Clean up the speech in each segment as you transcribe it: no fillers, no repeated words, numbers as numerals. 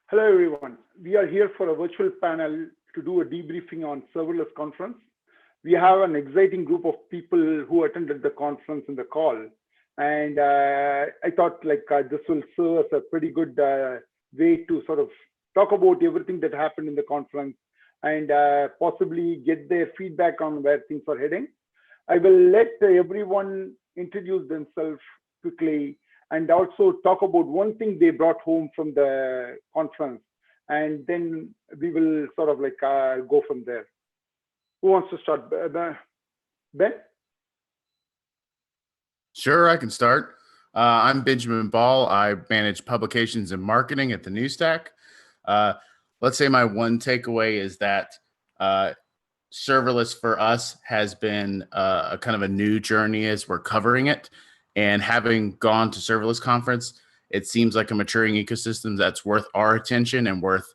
Hello, everyone. We are here for a virtual panel to do a debriefing on Serverless Conference. We have an exciting group of people who attended the conference in the call. And I thought this will serve as a pretty good way to sort of talk about everything that happened in the conference and possibly get their feedback on where things are heading. I will let everyone introduce themselves quickly and also talk about one thing they brought home from the conference. And then we will sort of go from there. Who wants to start? Ben? Sure, I can start. I'm Benjamin Ball. I manage publications and marketing at the Newsstack. Let's say my one takeaway is that serverless for us has been a kind of a new journey as we're covering it. And having gone to Serverless Conference, it seems like a maturing ecosystem that's worth our attention and worth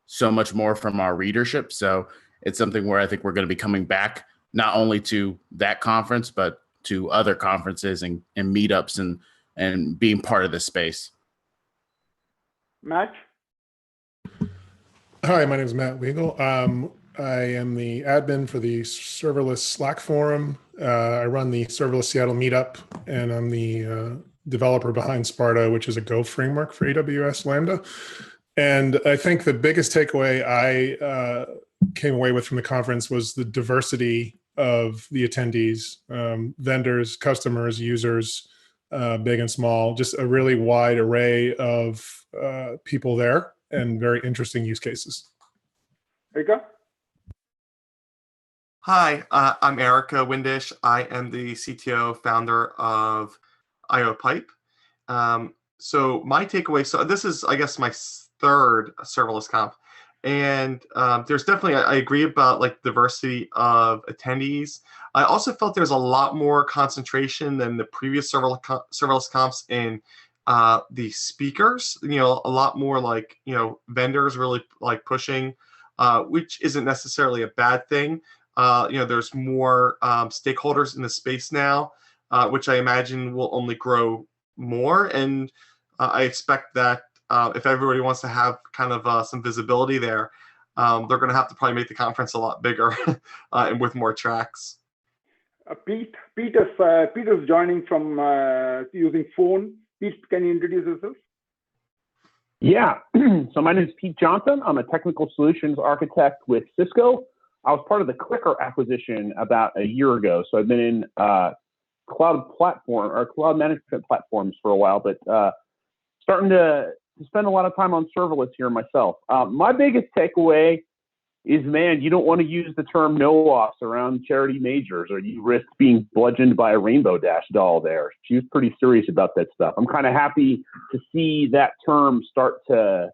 so much more from our readership. So it's something where I think we're going to be coming back not only to that conference, but to other conferences and meetups and being part of this space. Matt? Hi, my name is Matt Weagle. I am the admin for the Serverless Slack forum. I run the Serverless Seattle meetup, and I'm the developer behind Sparta, which is a Go framework for AWS Lambda. And I think the biggest takeaway I came away with from the conference was the diversity of the attendees, vendors, customers, users, big and small, just a really wide array of people there and very interesting use cases. Erica? Hi, I'm Erica Windisch. I am the CTO founder of IOPipe. So my takeaway, so this is, I guess, my third serverless conf. And there's definitely, I agree about diversity of attendees. I also felt there's a lot more concentration than the previous serverless confs in the speakers, a lot more vendors really pushing, which isn't necessarily a bad thing. There's more stakeholders in the space now, which I imagine will only grow more. And I expect that if everybody wants to have kind of some visibility there, they're going to have to probably make the conference a lot bigger and with more tracks. Peter's joining from using phone. Pete, can you introduce yourself? Yeah, so my name is Pete Johnson. I'm a technical solutions architect with Cisco. I was part of the Clicker acquisition about a year ago. So I've been in cloud platform or cloud management platforms for a while, but starting to spend a lot of time on serverless here myself. My biggest takeaway is, man, you don't want to use the term no-ops around charity majors or you risk being bludgeoned by a Rainbow Dash doll there. She was pretty serious about that stuff. I'm kind of happy to see that term start to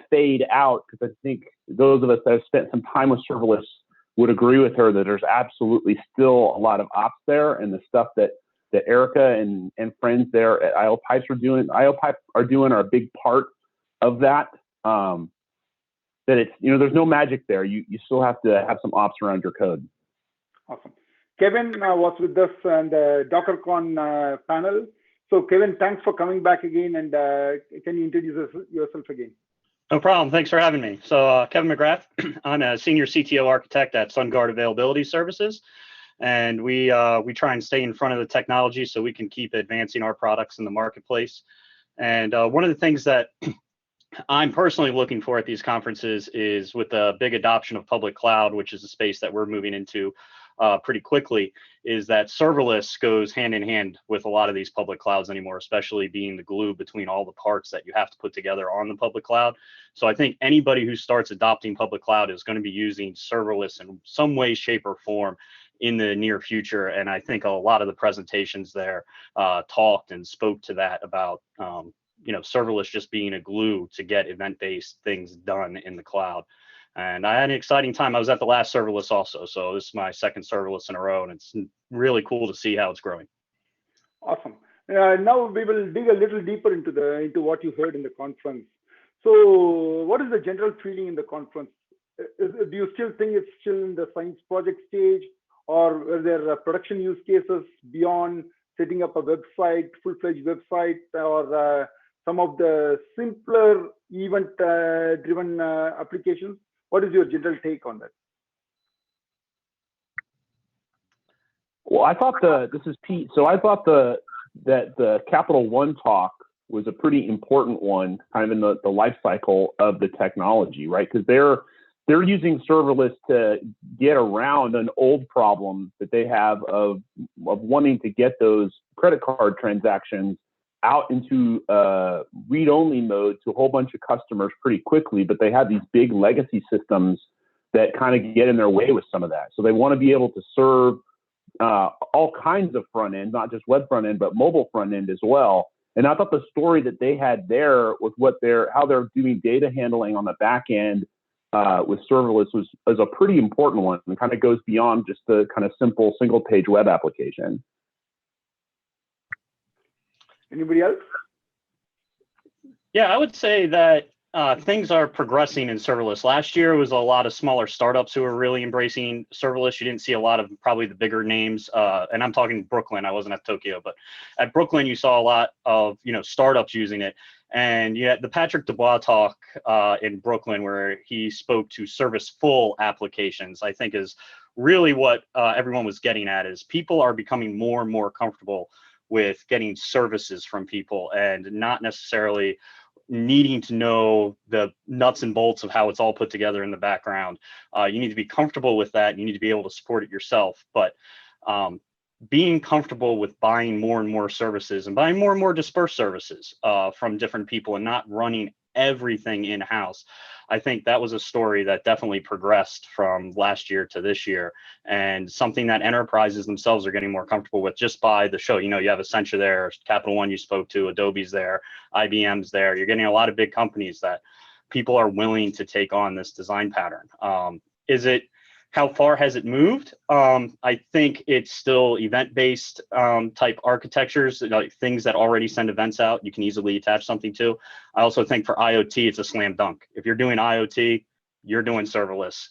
fade out because I think those of us that have spent some time with serverless would agree with her that there's absolutely still a lot of ops there, and the stuff that Erica and friends there at IOPipe are doing are a big part of that. That it's, there's no magic there. You still have to have some ops around your code. Awesome. Kevin was with us on the DockerCon panel. So Kevin, thanks for coming back again, and can you introduce yourself again? No problem. Thanks for having me. So Kevin McGrath, I'm a senior CTO architect at SunGuard Availability Services. And we try and stay in front of the technology so we can keep advancing our products in the marketplace. And one of the things that I'm personally looking for at these conferences is with the big adoption of public cloud, which is a space that we're moving into pretty quickly, is that serverless goes hand in hand with a lot of these public clouds anymore, especially being the glue between all the parts that you have to put together on the public cloud. So I think anybody who starts adopting public cloud is going to be using serverless in some way, shape, or form in the near future. And I think a lot of the presentations there talked and spoke to that about serverless just being a glue to get event-based things done in the cloud. And I had an exciting time. I was at the last serverless also. So this is my second serverless in a row, and it's really cool to see how it's growing. Awesome. Now we will dig a little deeper into what you heard in the conference. So what is the general feeling in the conference? Do you still think it's still in the science project stage, or are there production use cases beyond setting up a website, full-fledged website, or some of the simpler event-driven applications? What is your general take on that? Well, I thought this is Pete. So I thought that the Capital One talk was a pretty important one, kind of in the life cycle of the technology, right? Because they're using serverless to get around an old problem that they have of wanting to get those credit card transactions out into read-only mode to a whole bunch of customers pretty quickly, but they have these big legacy systems that kind of get in their way with some of that. So they want to be able to serve all kinds of front end, not just web front end, but mobile front end as well. And I thought the story that they had there with how they're doing data handling on the back end with serverless was a pretty important one, and kind of goes beyond just the kind of simple single page web application. Anybody else? Yeah, I would say that things are progressing in serverless. Last year was a lot of smaller startups who were really embracing serverless. You didn't see a lot of probably the bigger names, and I'm talking Brooklyn. I wasn't at Tokyo, but at Brooklyn you saw a lot of startups using it. And you had the Patrick Dubois talk in Brooklyn, where he spoke to service-full applications. I think is really what everyone was getting at, is people are becoming more and more comfortable with getting services from people and not necessarily needing to know the nuts and bolts of how it's all put together in the background. You need to be comfortable with that. You need to be able to support it yourself. But being comfortable with buying more and more services and buying more and more dispersed services from different people and not running everything in-house, I think that was a story that definitely progressed from last year to this year, and something that enterprises themselves are getting more comfortable with just by the show. You have Accenture there, Capital One you spoke to, Adobe's there, IBM's there. You're getting a lot of big companies that people are willing to take on this design pattern. How far has it moved? I think it's still event-based type architectures, things that already send events out, you can easily attach something to. I also think for IoT, it's a slam dunk. If you're doing IoT, you're doing serverless.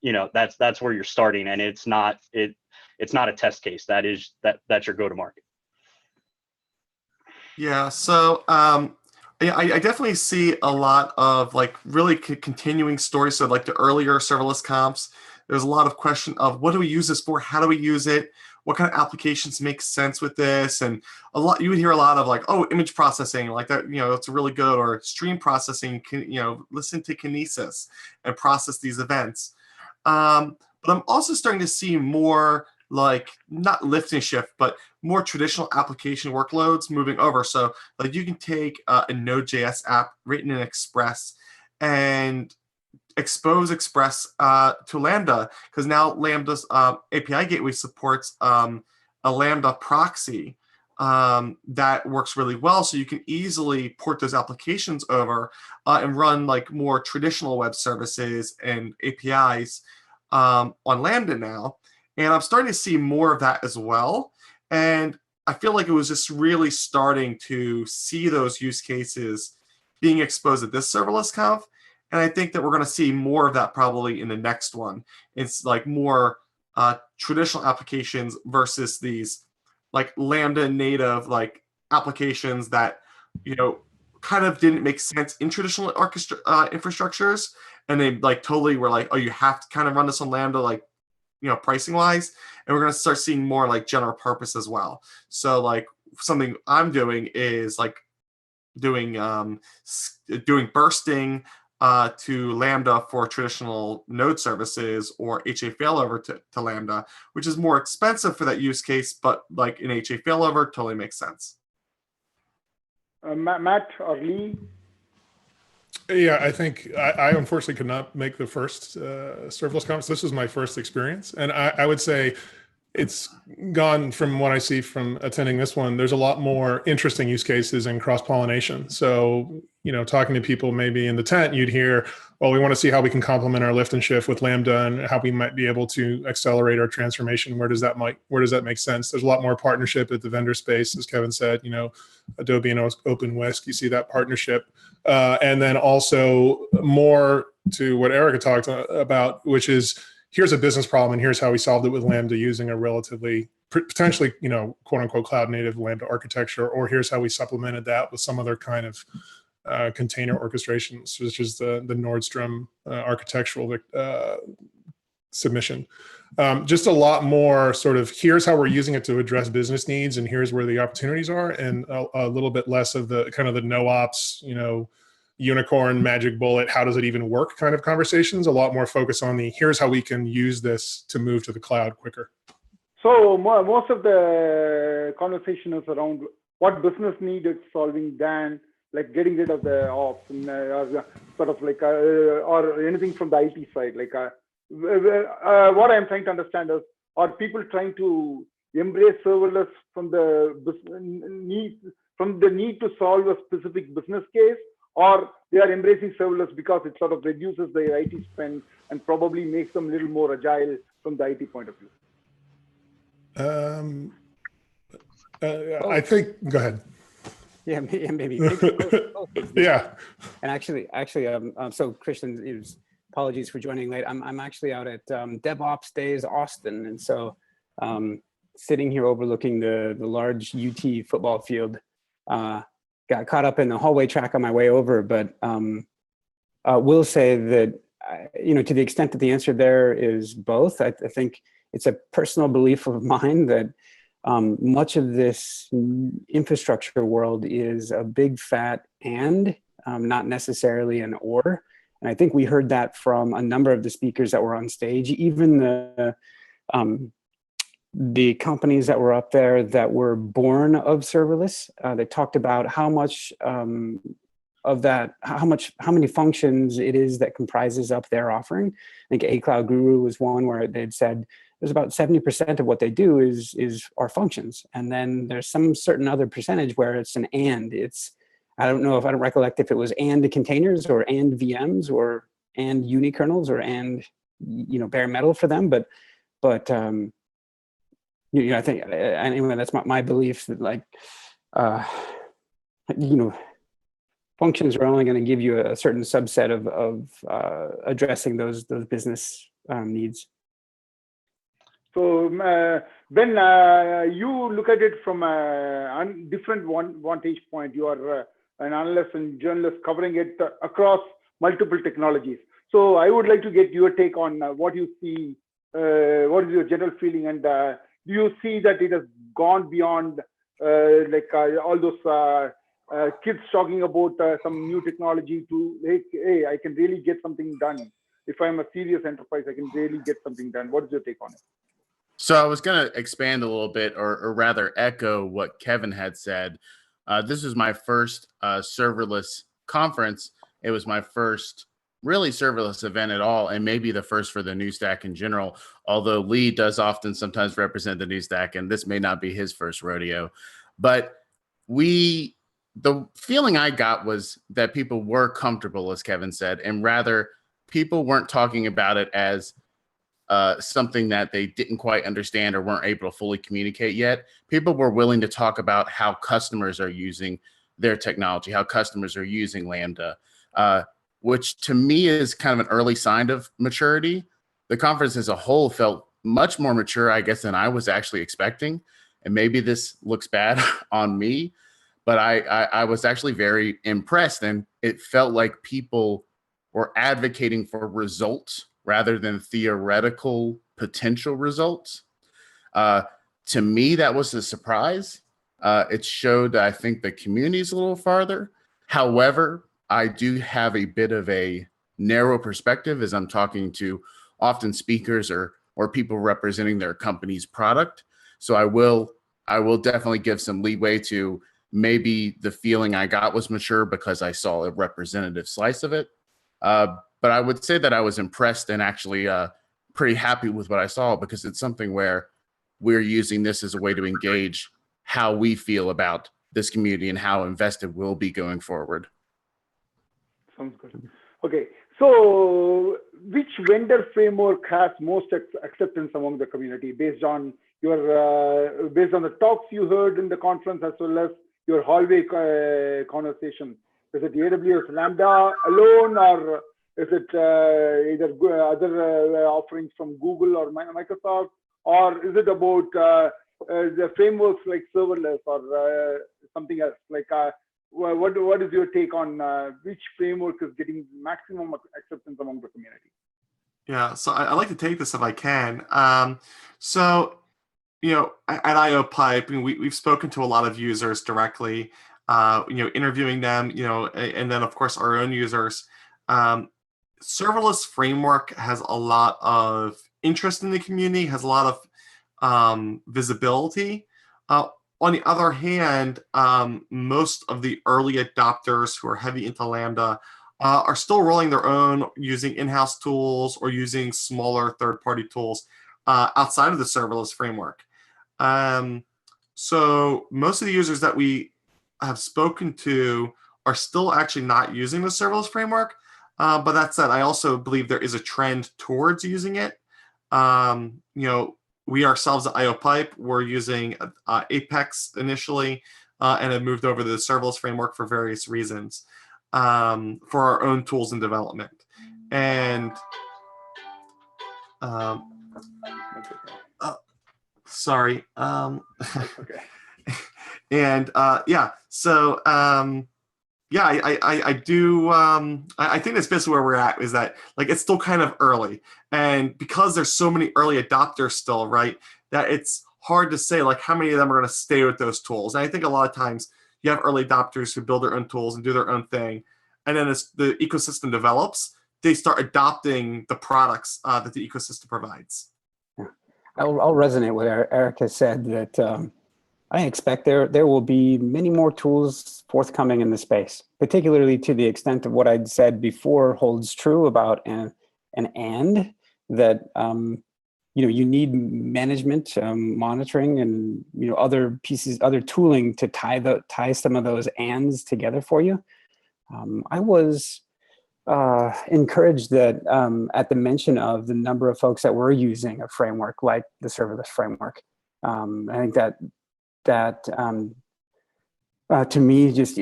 That's where you're starting, and it's not a test case. That's your go-to-market. Yeah. So I definitely see a lot of really continuing stories. So the earlier serverless comps, there's a lot of question of what do we use this for? How do we use it? What kind of applications make sense with this? And you would hear a lot of image processing, that, it's really good, or stream processing, listen to Kinesis and process these events. But I'm also starting to see more not lift and shift, but more traditional application workloads moving over. So you can take a Node.js app written in Express and expose Express to Lambda, because now Lambda's API gateway supports a Lambda proxy that works really well. So you can easily port those applications over and run more traditional web services and APIs on Lambda now. And I'm starting to see more of that as well. And I feel like it was just really starting to see those use cases being exposed at this serverless conf. And I think that we're going to see more of that probably in the next one. It's more traditional applications versus these Lambda native applications that kind of didn't make sense in traditional infrastructures, and they totally were oh, you have to kind of run this on Lambda pricing wise. And we're going to start seeing more general purpose as well. So something I'm doing is doing bursting to Lambda for traditional node services, or HA failover to Lambda, which is more expensive for that use case, but an HA failover totally makes sense. Matt or Lee? Yeah, I think I unfortunately could not make the first serverless conference. This was my first experience, and I would say it's gone from what I see from attending this one. There's a lot more interesting use cases and cross-pollination. So, talking to people maybe in the tent, you'd hear, well, we want to see how we can complement our lift and shift with Lambda and how we might be able to accelerate our transformation. Where does that make sense? There's a lot more partnership at the vendor space, as Kevin said, Adobe and OpenWhisk, you see that partnership. And then also more to what Erica talked about, which is, here's a business problem and here's how we solved it with Lambda using a relatively potentially, quote unquote, cloud native Lambda architecture, or here's how we supplemented that with some other kind of container orchestrations, which is the Nordstrom architectural submission. Just a lot more sort of here's how we're using it to address business needs, and here's where the opportunities are, and a little bit less of the kind of the no ops, unicorn magic bullet, how does it even work kind of conversations. A lot more focus on the here's how we can use this to move to the cloud quicker. So most of the conversation is around what business need it's solving than like getting rid of the ops and or sort of like or anything from the IT side. Like what I'm trying to understand is, are people trying to embrace serverless from the need to solve a specific business case, or they are embracing serverless because it sort of reduces their IT spend and probably makes them a little more agile from the IT point of view? I think, go ahead. Yeah, maybe. Yeah. And actually, so Christian, apologies for joining late. I'm actually out at DevOps Days Austin, and so sitting here overlooking the large UT football field. Got caught up in the hallway track on my way over, but will say that to the extent that the answer there is both. I think it's a personal belief of mine that much of this infrastructure world is a big fat and, not necessarily an or. And I think we heard that from a number of the speakers that were on stage, even the companies that were up there that were born of serverless. They talked about how much of that, how many functions it is that comprises up their offering. I think A Cloud Guru was one where they'd said there's about 70% of what they do is our functions. And then there's some certain other percentage where it's an and. I don't recollect if it was and the containers or and VMs or and unikernels or and bare metal for them. But I think anyway, that's my belief that functions are only going to give you a certain subset of addressing those business needs. So when you look at it from a different vantage point, you are an analyst and journalist covering it across multiple technologies. So I would like to get your take on what you see, what is your general feeling, and do you see that it has gone beyond all those kids talking about some new technology to, hey, I can really get something done. If I'm a serious enterprise, I can really get something done. What is your take on it? So I was going to expand a little bit, or rather echo what Kevin had said. This was my first serverless conference. It was my first really serverless event at all, and maybe the first for the new stack in general, although Lee does often sometimes represent the new stack, and this may not be his first rodeo. But the feeling I got was that people were comfortable, as Kevin said, and rather people weren't talking about it as something that they didn't quite understand or weren't able to fully communicate yet. People were willing to talk about how customers are using their technology, how customers are using Lambda, which to me is kind of an early sign of maturity. The conference as a whole felt much more mature, I guess, than I was actually expecting. And maybe this looks bad on me, but I was actually very impressed, and it felt like people were advocating for results rather than theoretical potential results. To me, that was a surprise. It showed, I think, the community is a little farther. However, I do have a bit of a narrow perspective as I'm talking to often speakers or people representing their company's product. So I will definitely give some leeway to maybe the feeling I got was mature because I saw a representative slice of it. But I would say that I was impressed and actually pretty happy with what I saw, because it's something where we're using this as a way to engage how we feel about this community and how invested we'll be going forward. Sounds good. Okay, so which vendor framework has most acceptance among the community based on the talks you heard in the conference as well as your hallway conversation? Is it AWS Lambda alone, or is it either other offerings from Google or Microsoft, or is it about the frameworks like serverless or something else? Like, what is your take on which framework is getting maximum acceptance among the community? Yeah, so I'd like to take this if I can. So, at IOPipe, we've spoken to a lot of users directly, interviewing them, and then of course our own users. Serverless framework has a lot of interest in the community, has a lot of visibility. On the other hand, most of the early adopters who are heavy into Lambda are still rolling their own, using in-house tools or using smaller third-party tools outside of the serverless framework. So most of the users that we have spoken to are still actually not using the serverless framework. But that said, I also believe there is a trend towards using it. We ourselves at IOPipe were using Apex initially and have moved over to the serverless framework for various reasons for our own tools and development. And sorry. Okay. And so I do. I think that's basically where we're at. Is that like it's still kind of early, and because there's so many early adopters still, right? That it's hard to say like how many of them are going to stay with those tools. And I think a lot of times you have early adopters who build their own tools and do their own thing, and then as the ecosystem develops, they start adopting the products that the ecosystem provides. Yeah. I'll resonate with Erica said that. I expect there will be many more tools forthcoming in the space, particularly to the extent of what I'd said before holds true about an and that you need management, monitoring, and other pieces, other tooling to tie some of those ands together for you. I was encouraged that at the mention of the number of folks that were using a framework like the serverless framework. I think that to me just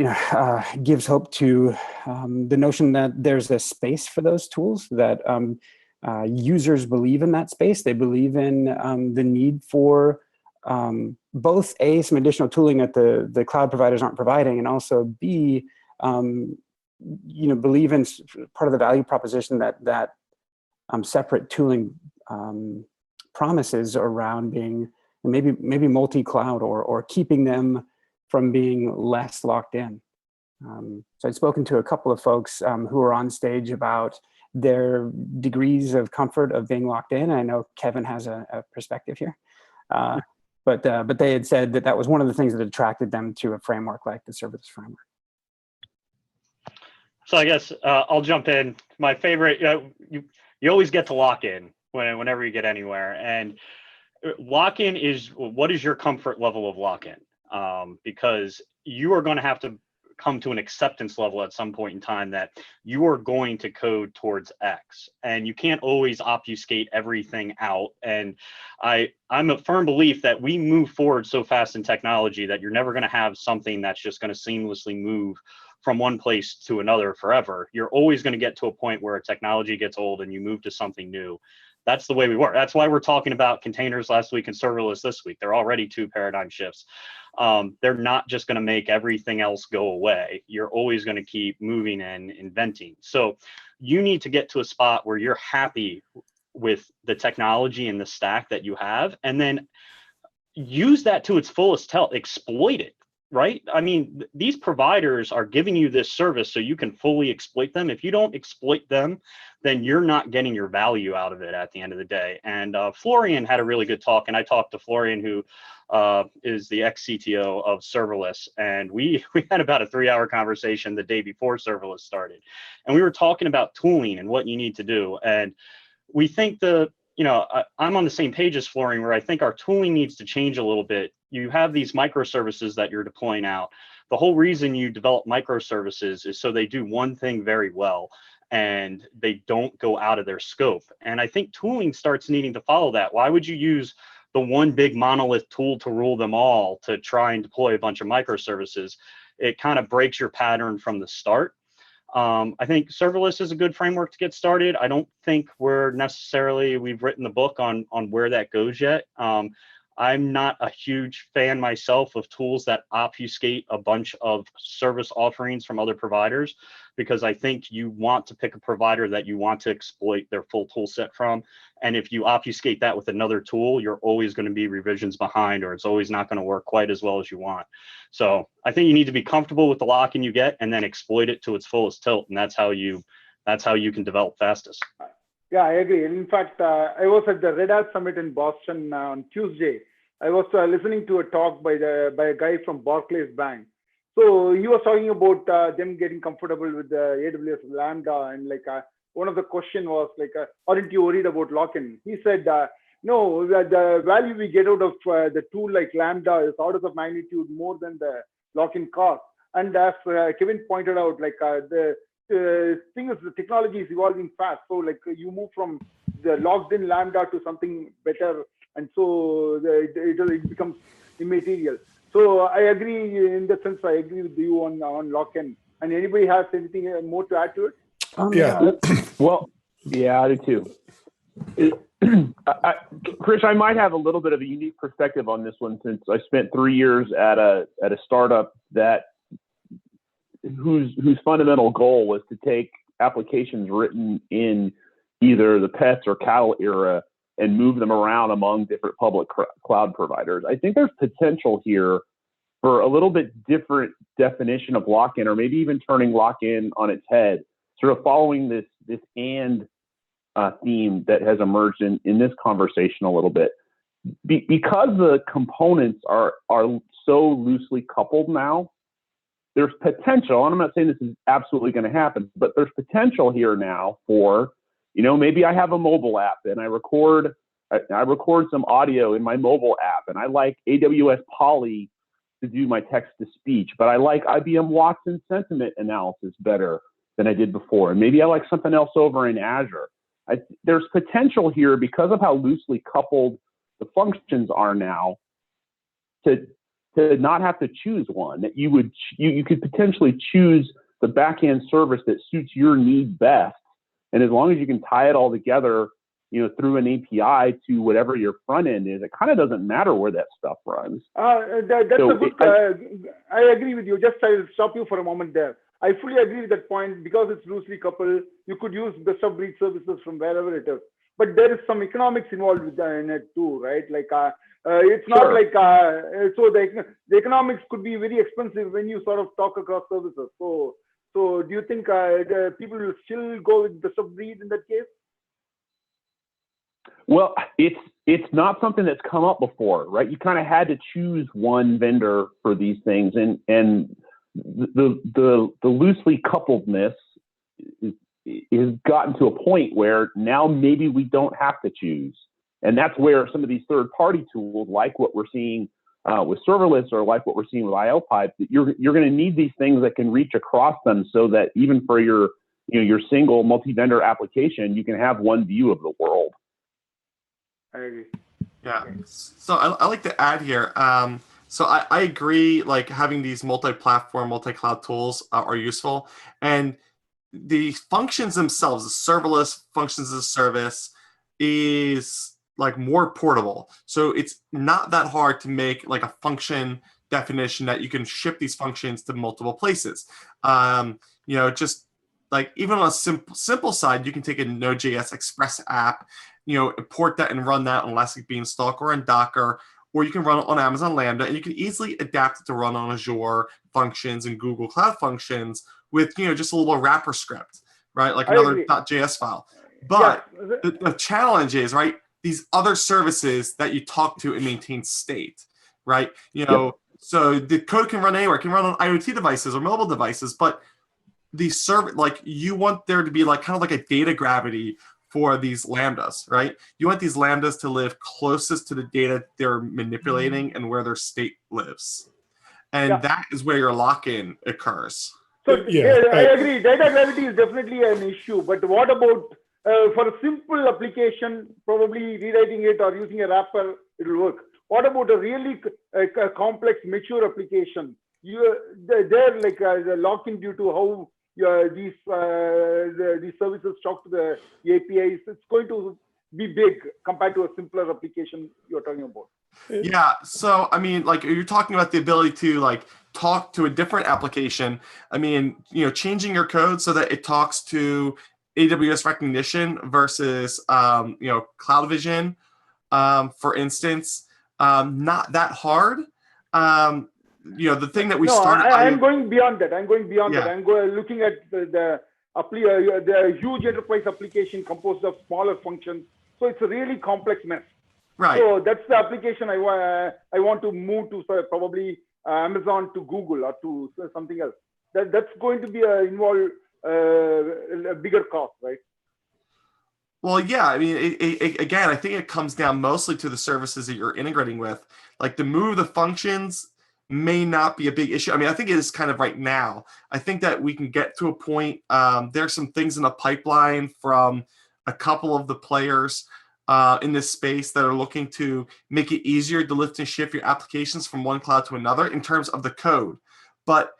gives hope to the notion that there's a space for those tools, that users believe in that space. They believe in the need for both some additional tooling that the cloud providers aren't providing, and also B, believe in part of the value proposition that separate tooling promises around being maybe multi-cloud or keeping them from being less locked in. So I'd spoken to a couple of folks who were on stage about their degrees of comfort of being locked in. I know Kevin has a perspective here, but they had said that was one of the things that attracted them to a framework like the serverless framework. So I guess I'll jump in. My favorite, you always get to lock in whenever you get anywhere, and lock-in is, what is your comfort level of lock-in? Because you are going to have to come to an acceptance level at some point in time that you are going to code towards X, and you can't always obfuscate everything out. And I'm a firm belief that we move forward so fast in technology that you're never going to have something that's just going to seamlessly move from one place to another forever. You're always going to get to a point where a technology gets old and you move to something new. That's the way we work. That's why we're talking about containers last week and serverless this week. They're already two paradigm shifts. They're not just going to make everything else go away. You're always going to keep moving and inventing. So you need to get to a spot where you're happy with the technology and the stack that you have, and then use that to its fullest, exploit it. Right? I mean, these providers are giving you this service so you can fully exploit them. If you don't exploit them, then you're not getting your value out of it at the end of the day. And Florian had a really good talk, and I talked to Florian, who is the ex-CTO of Serverless, and we had about a 3-hour conversation the day before Serverless started. And we were talking about tooling and what you need to do. And we think I'm on the same page as Florian, where I think our tooling needs to change a little bit. You have these microservices that you're deploying out. The whole reason you develop microservices is so they do one thing very well and they don't go out of their scope. And I think tooling starts needing to follow that. Why would you use the one big monolith tool to rule them all to try and deploy a bunch of microservices? It kind of breaks your pattern from the start. I think serverless is a good framework to get started. I don't think we've written the book on where that goes yet. I'm not a huge fan myself of tools that obfuscate a bunch of service offerings from other providers, because I think you want to pick a provider that you want to exploit their full tool set from. And if you obfuscate that with another tool, you're always going to be revisions behind, or it's always not going to work quite as well as you want. So I think you need to be comfortable with the lock-in you get and then exploit it to its fullest tilt. And that's how you can develop fastest. Yeah, I agree. In fact, I was at the Red Hat Summit in Boston on Tuesday. I was listening to a talk by a guy from Barclays Bank. So he was talking about them getting comfortable with the AWS Lambda, and one of the question was aren't you worried about lock-in? He said, no, the value we get out of the tool like Lambda is orders of magnitude more than the lock-in cost. And as Kevin pointed out, the thing is, the technology is evolving fast. So you move from the logged-in Lambda to something better, and so it becomes immaterial. So I agree in that sense. I agree with you on lock-in. And anybody has anything more to add to it? Yeah. Well, yeah, I do too. Krish, I might have a little bit of a unique perspective on this one, since I spent 3 years at a startup whose fundamental goal was to take applications written in either the pets or cattle era and move them around among different public cloud providers. I think there's potential here for a little bit different definition of lock-in, or maybe even turning lock-in on its head, sort of following this theme that has emerged in this conversation a little bit. Because the components are so loosely coupled now, there's potential, and I'm not saying this is absolutely going to happen, but there's potential here now for, maybe I have a mobile app and I record some audio in my mobile app, and I like AWS Poly to do my text to speech, but I like IBM Watson sentiment analysis better than I did before. And maybe I like something else over in Azure. There's potential here, because of how loosely coupled the functions are now, to not have to choose one. That you could potentially choose the backend service that suits your need best, and as long as you can tie it all together, through an API to whatever your front end is, it kind of doesn't matter where that stuff runs. That's so a good. I agree with you. Just I'll stop you for a moment there. I fully agree with that point. Because it's loosely coupled, you could use best of breed services from wherever it is. But there is some economics involved in it too, right? It's not Sure. so the economics could be very expensive when you sort of talk across services. So do you think the people will still go with best of breed in that case? Well, it's not something that's come up before, right? You kind of had to choose one vendor for these things, and the loosely coupledness is gotten to a point where now maybe we don't have to choose. And that's where some of these third-party tools, like what we're seeing with serverless, or like what we're seeing with IOpipe, that you're going to need these things that can reach across them, so that even for your single multi-vendor application, you can have one view of the world. I agree. Yeah. So I like to add here. So I agree, having these multi-platform, multi-cloud tools are useful. And the functions themselves, the serverless functions as a service, is more portable. So it's not that hard to make a function definition that you can ship these functions to multiple places. Just even on a simple side, you can take a Node.js Express app, import that and run that on Elastic Beanstalk or in Docker, or you can run it on Amazon Lambda, and you can easily adapt it to run on Azure Functions and Google Cloud Functions with just a little wrapper script, right? Another .js file. But the challenge is, right, these other services that you talk to and maintain state, right? So the code can run anywhere. It can run on IoT devices or mobile devices, but the you want there to be kind of a data gravity for these lambdas, right? You want these lambdas to live closest to the data they're manipulating and where their state lives. And that is where your lock-in occurs. So I agree. Data gravity is definitely an issue. But what about for a simple application, probably rewriting it or using a wrapper, it will work. What about a really complex, mature application? They're the lock-in due to how these services talk to the APIs. It's going to be big compared to a simpler application you're talking about. Yeah. So, I mean, like you're talking about the ability to like talk to a different application. I mean, changing your code so that it talks to AWS recognition versus, Cloud Vision, for instance, not that hard. The thing that we No, started. I'm going beyond that. I'm Yeah. looking at the huge enterprise application composed of smaller functions. So it's a really complex mess. Right. So that's the application I want to move to, probably Amazon to Google or to something else. That's going to be involve a bigger cost, right? Well, yeah. I mean, again, I think it comes down mostly to the services that you're integrating with. Like the move the functions may not be a big issue. I mean, I think it is kind of right now. I think that we can get to a point. There's some things in the pipeline from a couple of the players in this space that are looking to make it easier to lift and shift your applications from one cloud to another in terms of the code. But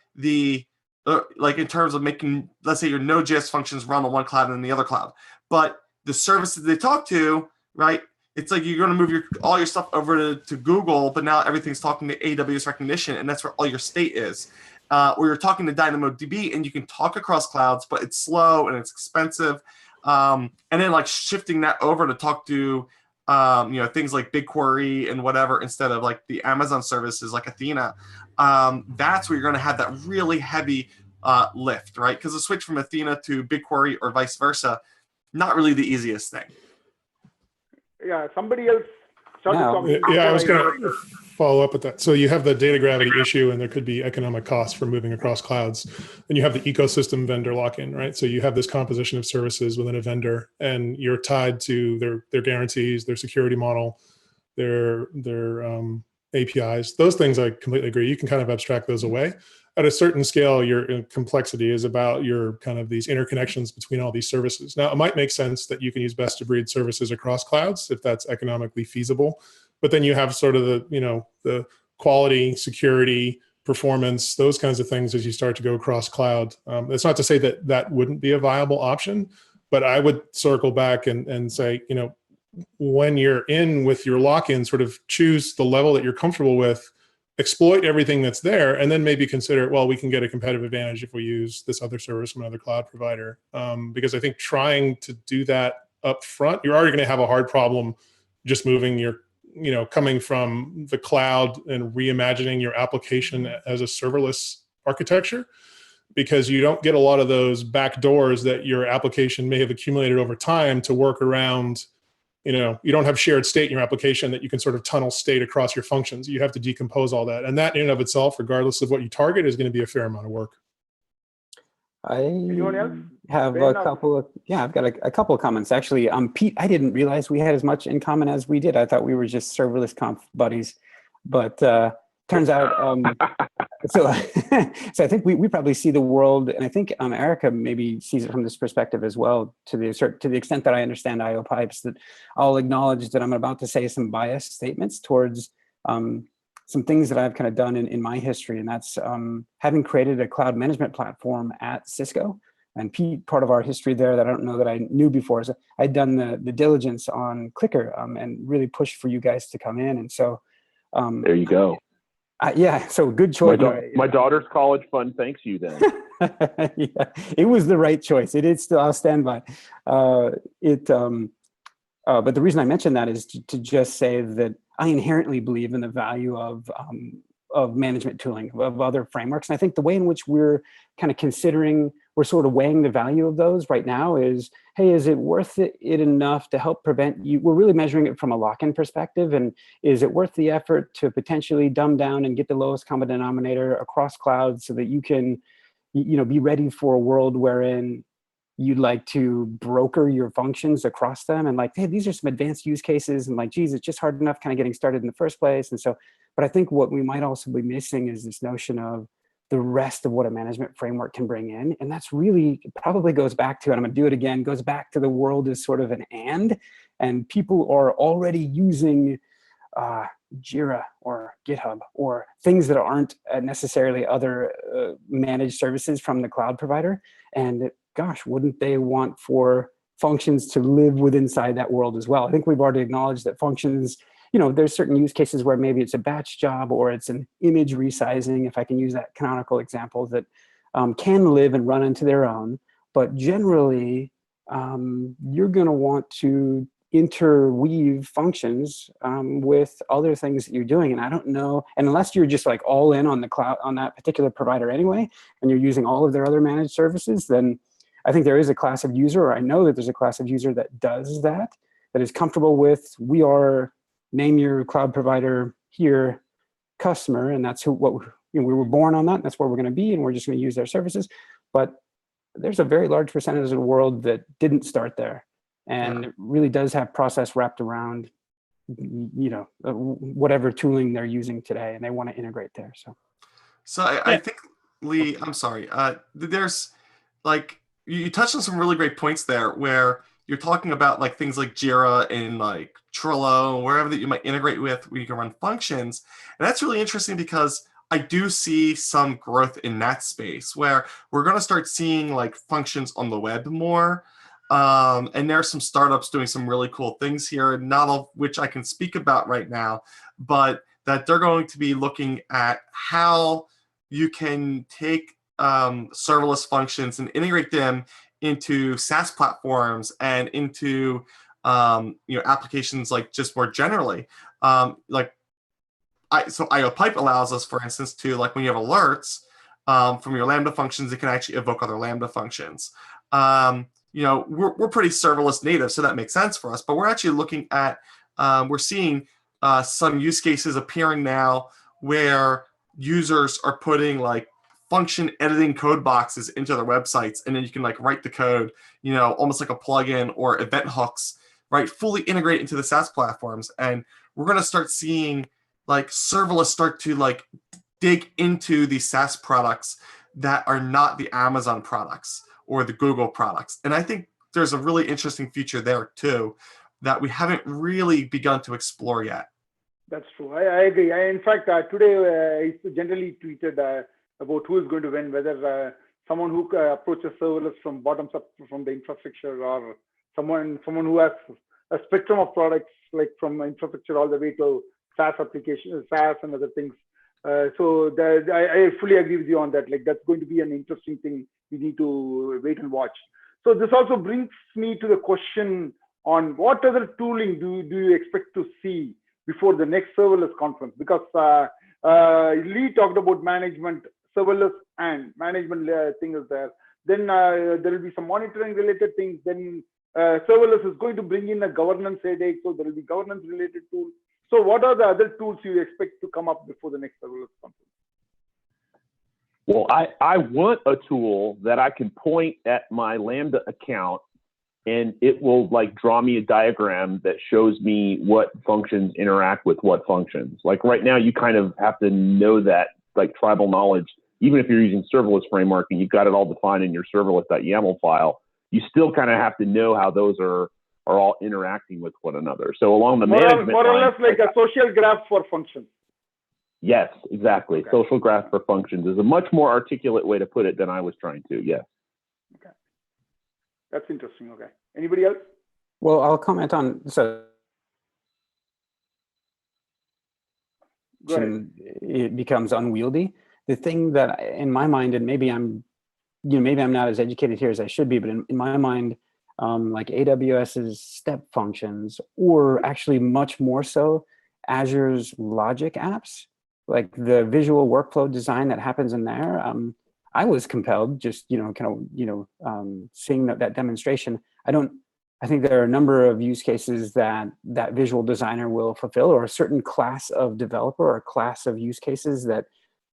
like in terms of making, let's say your Node.js functions run on one cloud and the other cloud. But the services they talk to, right? It's like you're going to move all your stuff over to Google, but now everything's talking to AWS recognition, and that's where all your state is. Or you're talking to DynamoDB, and you can talk across clouds, but it's slow and it's expensive. And then like shifting that over to talk to things like BigQuery and whatever instead of like the Amazon services like Athena. That's where you're going to have that really heavy lift, right? Because the switch from Athena to BigQuery or vice versa, not really the easiest thing. Yeah, somebody else started talking. Yeah, I was going to follow up with that. So you have the data gravity issue, and there could be economic costs for moving across clouds. And you have the ecosystem vendor lock-in, right? So you have this composition of services within a vendor, and you're tied to their guarantees, their security model, their APIs. Those things I completely agree. You can kind of abstract those away. At a certain scale, your complexity is about your kind of these interconnections between all these services. Now, it might make sense that you can use best of breed services across clouds if that's economically feasible. But then you have sort of the quality, security, performance, those kinds of things as you start to go across cloud. It's not to say that that wouldn't be a viable option, but I would circle back and say, when you're in with your lock-in, sort of choose the level that you're comfortable with, exploit everything that's there, and then maybe consider, well, we can get a competitive advantage if we use this other service from another cloud provider. Because I think trying to do that up front, you're already going to have a hard problem just moving your, coming from the cloud and reimagining your application as a serverless architecture, because you don't get a lot of those back doors that your application may have accumulated over time to work around. You don't have shared state in your application that you can sort of tunnel state across your functions. You have to decompose all that. And that in and of itself, regardless of what you target, is going to be a fair amount of work. Anyone else? Have I've got a couple of comments. Actually, Pete, I didn't realize we had as much in common as we did. I thought we were just serverless conf buddies, but turns out, so I think we probably see the world, and I think Erica maybe sees it from this perspective as well, to the extent that I understand IO pipes, that I'll acknowledge that I'm about to say some biased statements towards some things that I've kind of done in my history, and that's having created a cloud management platform at Cisco. And Pete, part of our history there that I don't know that I knew before is I'd done the diligence on Clicker and really pushed for you guys to come in. And so there you go. Yeah, so good choice. My daughter's college fund thanks you then. Yeah, it was the right choice. It is still, I'll stand by. But the reason I mention that is to just say that I inherently believe in the value of management tooling, of other frameworks. And I think the way in which we're kind of considering, we're sort of weighing the value of those right now is, hey, is it worth it enough to help prevent you? We're really measuring it from a lock-in perspective. And is it worth the effort to potentially dumb down and get the lowest common denominator across clouds so that you can, be ready for a world wherein you'd like to broker your functions across them, and like, hey, these are some advanced use cases, and like, geez, it's just hard enough kind of getting started in the first place. And so, but I think what we might also be missing is this notion of the rest of what a management framework can bring in. And that's really, it probably goes back to, and I'm gonna do it again, goes back to the world as sort of an and people are already using Jira or GitHub or things that aren't necessarily other managed services from the cloud provider. And gosh, wouldn't they want for functions to live within inside that world as well? I think we've already acknowledged that functions there's certain use cases where maybe it's a batch job or it's an image resizing, if I can use that canonical example, that can live and run into their own. But generally, you're going to want to interweave functions with other things that you're doing. And I don't know, and unless you're just like all in on the cloud, on that particular provider anyway, and you're using all of their other managed services, then I think there is a class of user, or I know that there's a class of user that does that is comfortable with, we are, name your cloud provider here, customer, and that's we were born on that, and that's where we're going to be, and we're just going to use their services. But there's a very large percentage of the world that didn't start there, and it really does have process wrapped around, whatever tooling they're using today, and they want to integrate there. So I think, Lee, I'm sorry. There's like, you touched on some really great points there where you're talking about like things like Jira and like Trello, wherever that you might integrate with, where you can run functions. And that's really interesting because I do see some growth in that space where we're going to start seeing like functions on the web more. And there are some startups doing some really cool things here, not all of which I can speak about right now, but that they're going to be looking at how you can take serverless functions and integrate them into SaaS platforms and into applications like just more generally. So IO Pipe allows us, for instance, to like when you have alerts from your Lambda functions, it can actually evoke other Lambda functions. We're pretty serverless native, so that makes sense for us. But we're actually looking at, we're seeing some use cases appearing now where users are putting like function editing code boxes into their websites, and then you can like write the code, almost like a plugin or event hooks, right? Fully integrate into the SaaS platforms. And we're going to start seeing like serverless start to like dig into these SaaS products that are not the Amazon products or the Google products. And I think there's a really interesting future there too that we haven't really begun to explore yet. That's true. I agree. In fact, today I generally tweeted about who is going to win, whether someone who approaches serverless from bottoms up from the infrastructure, or someone who has a spectrum of products, like from infrastructure all the way to SaaS applications, SaaS and other things. I fully agree with you on that. Like, that's going to be an interesting thing we need to wait and watch. So this also brings me to the question on what other tooling do you expect to see before the next serverless conference? Because Lee talked about management, serverless and management thing is there. Then there will be some monitoring related things. Then serverless is going to bring in a governance headache, so there will be governance related tools. So what are the other tools you expect to come up before the next serverless conference? Well, I want a tool that I can point at my Lambda account and it will like draw me a diagram that shows me what functions interact with what functions. Like right now, you kind of have to know that, like tribal knowledge, even if you're using serverless framework and you've got it all defined in your serverless.yaml file, you still kind of have to know how those are all interacting with one another. So along the management more or line, less like a social graph for functions. Yes, exactly. Okay. Social graph for functions is a much more articulate way to put it than I was trying to. Yes. Okay. That's interesting. Okay. Anybody else? Well, I'll comment on, so it becomes unwieldy. The thing that in my mind, and maybe I'm not as educated here as I should be, but in my mind, like AWS's step functions, or actually much more so Azure's logic apps, like the visual workflow design that happens in there. I was compelled just, seeing that demonstration. I think there are a number of use cases that visual designer will fulfill, or a certain class of developer or class of use cases that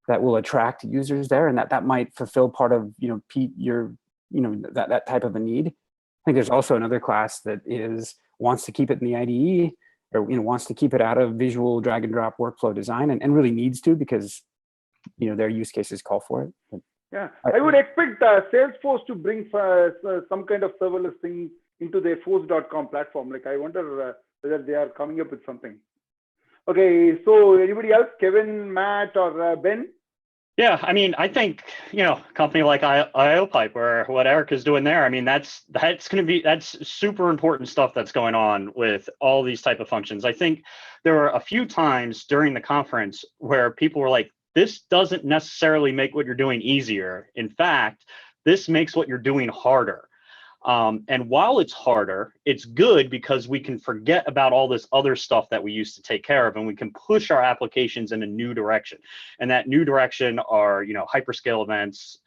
will attract users there, and that might fulfill part of, Pete, that type of a need. I think there's also another class that wants to keep it in the IDE, or wants to keep it out of visual drag and drop workflow design, and really needs to, because their use cases call for it. But yeah, I would expect Salesforce to bring some kind of serverless thing into their force.com platform. Like, I wonder whether they are coming up with something. Okay, so anybody else? Kevin, Matt, or Ben? Yeah, I mean, I think, a company like IOPipe or what Erica's doing there, I mean, that's super important stuff that's going on with all these type of functions. I think there were a few times during the conference where people were like, this doesn't necessarily make what you're doing easier. In fact, this makes what you're doing harder. And while it's harder, it's good because we can forget about all this other stuff that we used to take care of, and we can push our applications in a new direction. And that new direction are, hyperscale events,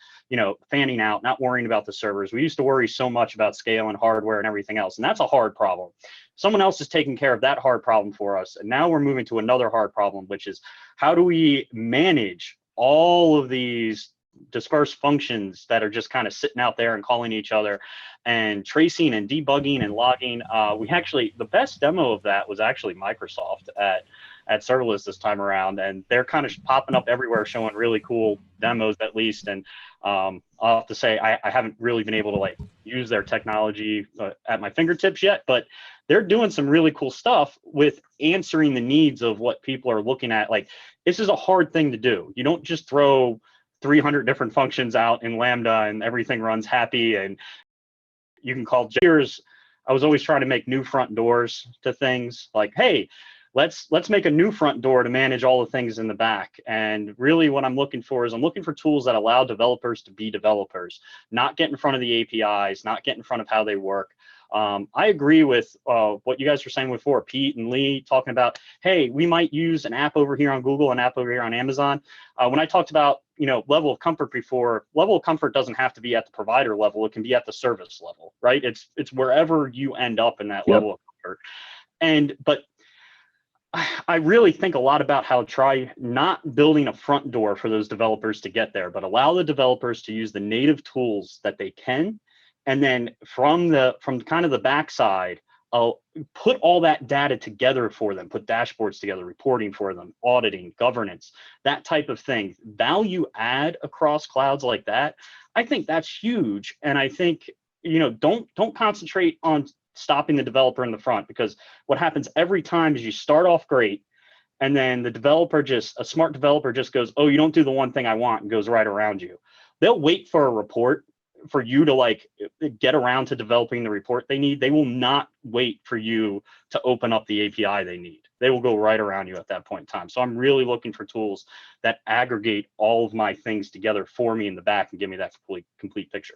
fanning out, not worrying about the servers. We used to worry so much about scale and hardware and everything else, and that's a hard problem. Someone else is taking care of that hard problem for us. And now we're moving to another hard problem, which is how do we manage all of these dispersed functions that are just kind of sitting out there and calling each other and tracing and debugging and logging. The best demo of that was actually Microsoft at Serverless this time around, and they're kind of popping up everywhere showing really cool demos at least. And I'll have to say I haven't really been able to use their technology at my fingertips yet, but they're doing some really cool stuff with answering the needs of what people are looking at. This is a hard thing to do. You don't just throw 300 different functions out in Lambda and everything runs happy and you can call Jers. I was always trying to make new front doors to things like, hey, let's make a new front door to manage all the things in the back. And really what I'm looking for tools that allow developers to be developers, not get in front of the APIs, not get in front of how they work. I agree with what you guys were saying before, Pete and Lee talking about, hey, we might use an app over here on Google, an app over here on Amazon. When I talked about, level of comfort before, level of comfort doesn't have to be at the provider level. It can be at the service level, right? It's wherever you end up in that level of comfort. But I really think a lot about how try not building a front door for those developers to get there, but allow the developers to use the native tools that they can. And then from kind of the backside, put all that data together for them, put dashboards together, reporting for them, auditing, governance, that type of thing. Value add across clouds like that, I think that's huge. And I think, don't concentrate on stopping the developer in the front, because what happens every time is you start off great, and then a smart developer just goes, oh, you don't do the one thing I want, and goes right around you. They'll wait for a report for you to get around to developing the report they need. They will not wait for you to open up the API they need. They will go right around you at that point in time. So I'm really looking for tools that aggregate all of my things together for me in the back and give me that complete picture.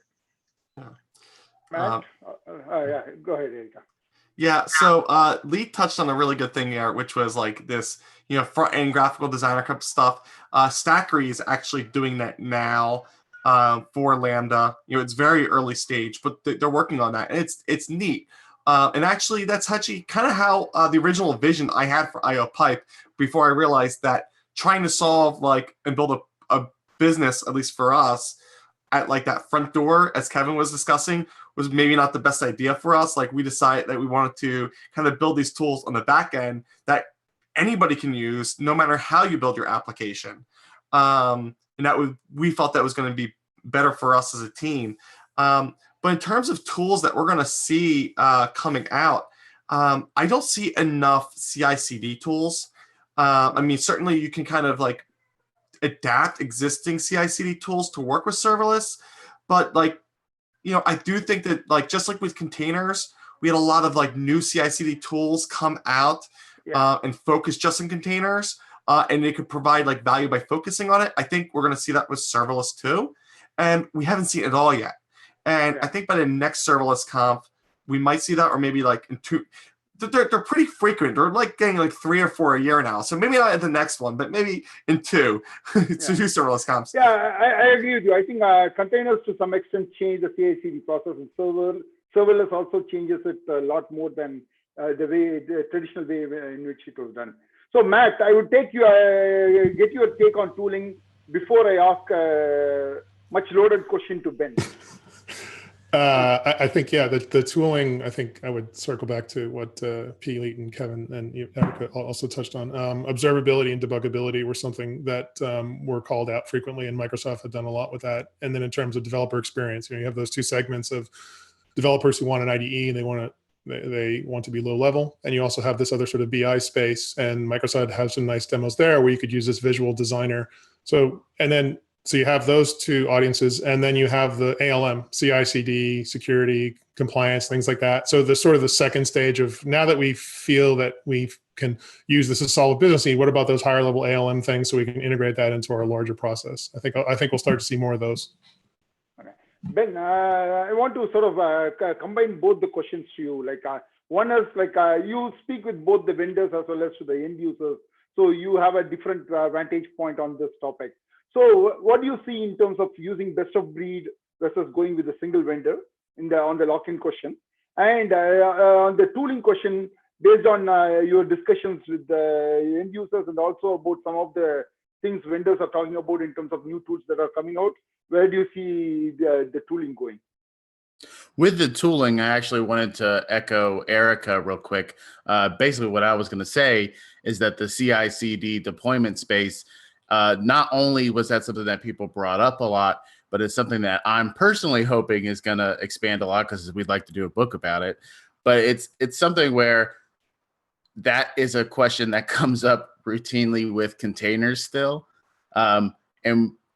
Matt? Yeah, go ahead, Erica. Yeah, so Lee touched on a really good thing here, which was this, front-end graphical designer type stuff. Stackery is actually doing that now. For Lambda, it's very early stage, but they're working on that, and it's neat. And actually, that's actually kind of how the original vision I had for IOPipe before I realized that trying to solve and build a business, at least for us, at that front door, as Kevin was discussing, was maybe not the best idea for us. We decided that we wanted to kind of build these tools on the back end that anybody can use, no matter how you build your application. And we felt that was going to be better for us as a team. But in terms of tools that we're going to see coming out, I don't see enough CI/CD tools. Certainly you can kind of adapt existing CI/CD tools to work with serverless, but I do think that just like with containers, we had a lot of new CI/CD tools come out and focus just on containers. And they could provide like value by focusing on it. I think we're going to see that with serverless too. And we haven't seen it all yet. And I think by the next serverless conf, we might see that, or maybe like in two. They're pretty frequent. They're like getting like 3 or 4 a year now. So maybe not at the next one, but maybe in two. Two serverless comps. Yeah, I agree with you. I think containers to some extent change the CI/CD process, and serverless also changes it a lot more than the traditional way in which it was done. So Matt, I would get your take on tooling before I ask a much loaded question to Ben. I think, the tooling, I think I would circle back to what Pete and Kevin and Erica also touched on. Observability and debuggability were something that were called out frequently, and Microsoft had done a lot with that. And then in terms of developer experience, you have those two segments of developers who want an IDE and they want to be low level. And you also have this other sort of BI space, and Microsoft has some nice demos there where you could use this visual designer So, so you have those two audiences, and then you have the ALM, CI/CD, security, compliance, things like that. So the sort of the second stage of, now that we feel that we can use this to solve a business need, what about those higher level ALM things so we can integrate that into our larger process? I think we'll start to see more of those. Okay. Ben, I want to sort of combine both the questions to you. Like one is like you speak with both the vendors as well as to the end users, so you have a different vantage point on this topic. So what do you see in terms of using best of breed versus going with a single vendor on the lock-in question? And on the tooling question, based on your discussions with the end users and also about some of the things vendors are talking about in terms of new tools that are coming out, where do you see the tooling going? With the tooling, I actually wanted to echo Erica real quick. Basically, what I was going to say is that the CI/CD deployment space, not only was that something that people brought up a lot, but it's something that I'm personally hoping is going to expand a lot because we'd like to do a book about it. But it's something where that is a question that comes up routinely with containers still. And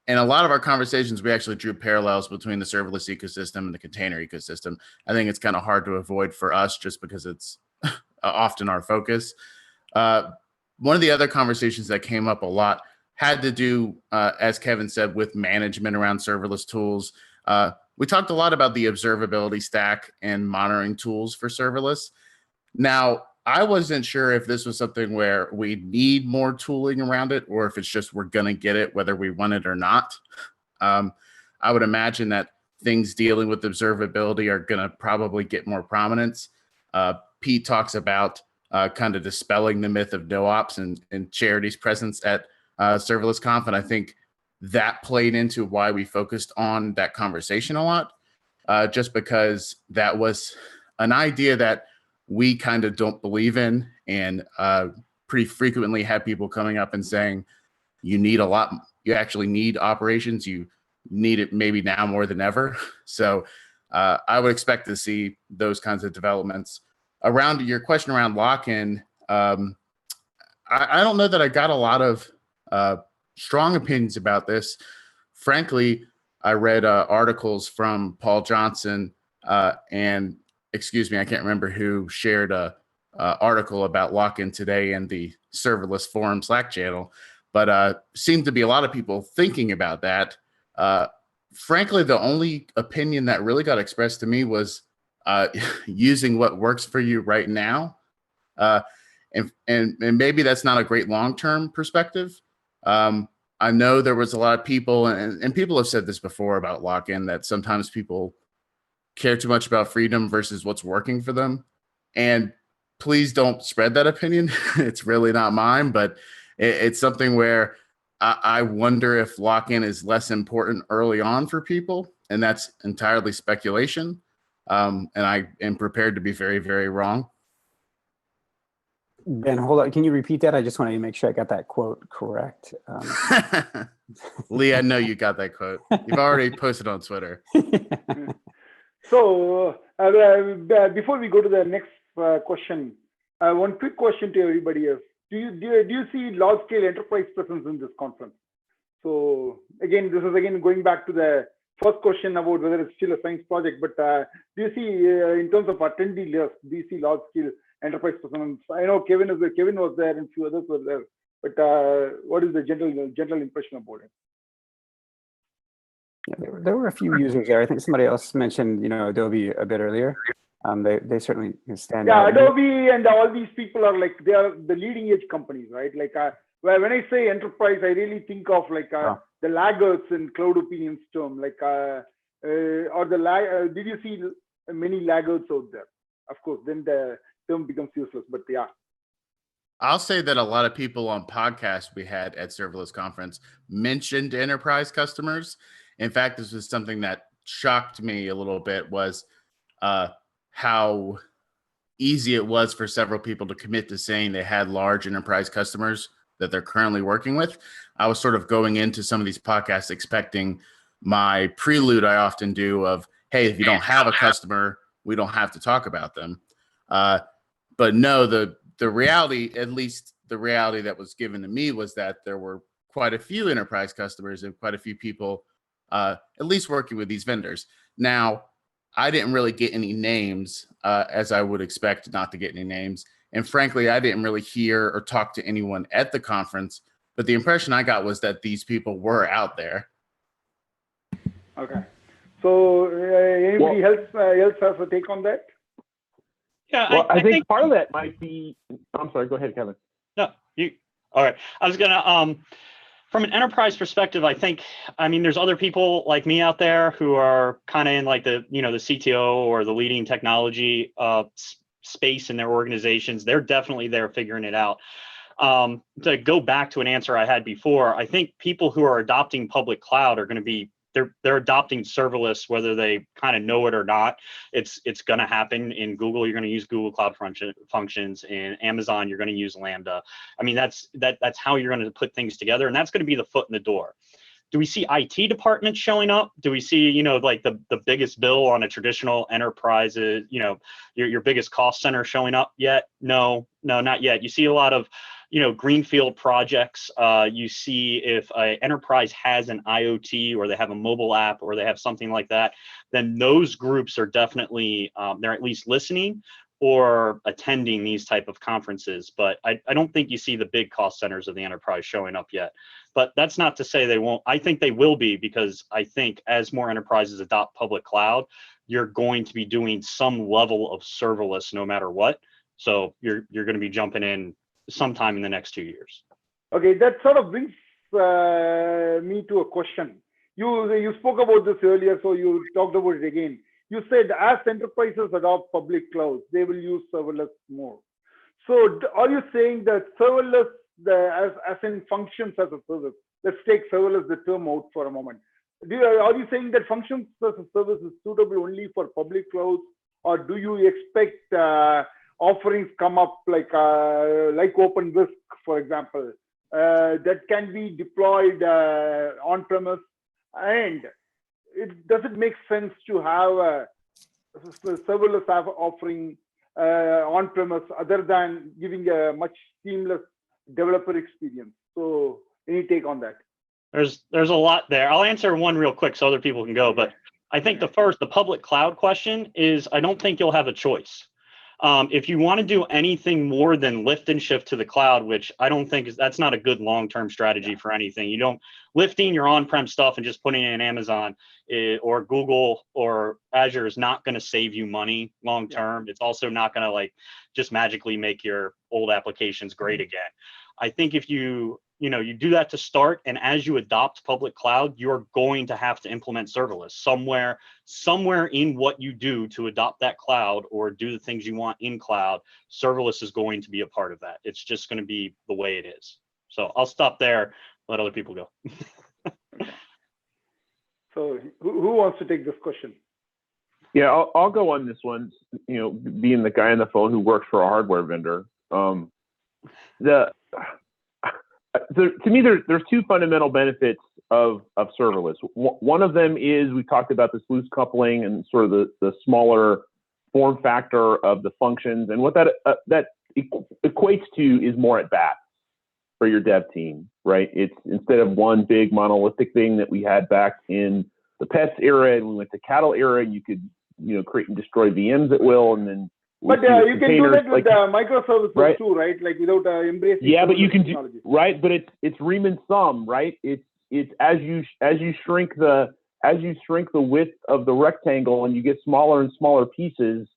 in a lot of our conversations, we actually drew parallels between the serverless ecosystem and the container ecosystem. I think it's kind of hard to avoid for us just because it's often our focus. One of the other conversations that came up a lot had to do, as Kevin said, with management around serverless tools. We talked a lot about the observability stack and monitoring tools for serverless. Now, I wasn't sure if this was something where we need more tooling around it or if it's just we're going to get it whether we want it or not. I would imagine that things dealing with observability are going to probably get more prominence. Pete talks about kind of dispelling the myth of no ops and Charity's presence at Serverless Conf, and I think that played into why we focused on that conversation a lot, just because that was an idea that we kind of don't believe in, and pretty frequently had people coming up and saying, you need a lot, you actually need operations, you need it maybe now more than ever. So I would expect to see those kinds of developments. Around your question around lock-in, I don't know that I got a lot of strong opinions about this. Frankly, I read articles from Paul Johnson and excuse me, I can't remember who shared a article about lock-in today in the serverless forum Slack channel, but seemed to be a lot of people thinking about that. Frankly, the only opinion that really got expressed to me was using what works for you right now. And maybe that's not a great long-term perspective. I know there was a lot of people, and people have said this before about lock-in, that sometimes people care too much about freedom versus what's working for them. And please don't spread that opinion. It's really not mine, but it's something where I wonder if lock-in is less important early on for people, and that's entirely speculation. And I am prepared to be very, very wrong. Ben, hold on. Can you repeat that? I just want to make sure I got that quote correct. Lee, I know you got that quote. You've already posted on Twitter. So before we go to the next question, one quick question to everybody is, do you see large-scale enterprise presence in this conference? So again, this is again going back to the first question about whether it's still a science project, but do you see in terms of attendee list, do you see large-scale enterprise presence? I know Kevin was there and a few others were there, but what is the general impression about it? Yeah, there were a few users there. I think somebody else mentioned, Adobe a bit earlier. They certainly stand out. Yeah, Adobe and all these people are like, they are the leading edge companies, right? Like when I say enterprise, I really think of like the laggards in Cloud Opinion's term, like did you see many laggards out there? Of course, then the term becomes useless, but yeah. I'll say that a lot of people on podcasts we had at Serverless Conference mentioned enterprise customers. In fact, this was something that shocked me a little bit, was how easy it was for several people to commit to saying they had large enterprise customers that they're currently working with. I was sort of going into some of these podcasts expecting my prelude I often do of, hey, if you don't have a customer, we don't have to talk about them. But no, the reality, at least the reality that was given to me, was that there were quite a few enterprise customers and quite a few people, at least working with these vendors. Now, I didn't really get any names, as I would expect not to get any names. And frankly, I didn't really hear or talk to anyone at the conference, but the impression I got was that these people were out there. Okay. So anybody else has a take on that? Yeah, well, I think part of that might be, I'm sorry, go ahead, Kevin. No, you, all right. I was gonna, from an enterprise perspective, I mean, there's other people like me out there who are kind of in like the, the CTO or the leading technology space in their organizations. They're definitely there figuring it out. To go back to an answer I had before, I think people who are adopting public cloud are going to be, they're adopting serverless, whether they kind of know it or not. It's going to happen. In Google, you're going to use Google Cloud Functions. In Amazon, you're going to use Lambda. I mean, that's how you're going to put things together, and that's going to be the foot in the door. Do we see IT departments showing up? Do we see, like the biggest bill on a traditional enterprise, your biggest cost center showing up yet? No, not yet. You see a lot of, greenfield projects. You see if an enterprise has an IoT or they have a mobile app or they have something like that, then those groups are definitely, they're at least listening or attending these type of conferences. But I don't think you see the big cost centers of the enterprise showing up yet. But that's not to say they won't. I think they will be, because I think as more enterprises adopt public cloud, you're going to be doing some level of serverless no matter what. So you're going to be jumping in sometime in the next 2 years. Okay, that sort of brings me to a question. You spoke about this earlier, so you talked about it again. You said as enterprises adopt public clouds, they will use serverless more. So are you saying that serverless, as in functions as a service, let's take serverless, the term out for a moment. Are you saying that functions as a service is suitable only for public clouds, or do you expect offerings come up like OpenWhisk, for example, that can be deployed on-premise? And does it make sense to have a serverless offering on-premise other than giving a much seamless developer experience? So any take on that? There's a lot there. I'll answer one real quick so other people can go. But I think the public cloud question is, I don't think you'll have a choice. If you want to do anything more than lift and shift to the cloud, which I don't think that's not a good long-term strategy for anything. You don't lifting your on-prem stuff and just putting it in Amazon or Google or Azure is not going to save you money long-term. It's also not going to just magically make your old applications great again. I think if you do that to start, and as you adopt public cloud, you're going to have to implement serverless somewhere in what you do to adopt that cloud or do the things you want in cloud. Serverless is going to be a part of that. It's just going to be the way it is. So I'll stop there, let other people go. So who wants to take this question? Yeah, I'll go on this one. Being the guy on the phone who works for a hardware vendor, to me, there's two fundamental benefits of serverless. One of them is, we talked about this loose coupling and sort of the smaller form factor of the functions, and what that equates to is more at bat for your dev team, right? It's instead of one big monolithic thing that we had back in the pets era and we went to cattle era, you could create and destroy VMs at will, and then but you can do that with microservices too, right? Like without embracing. Yeah, but you can do right. But it's Riemann sum, right? It's as you shrink the width of the rectangle and you get smaller and smaller pieces,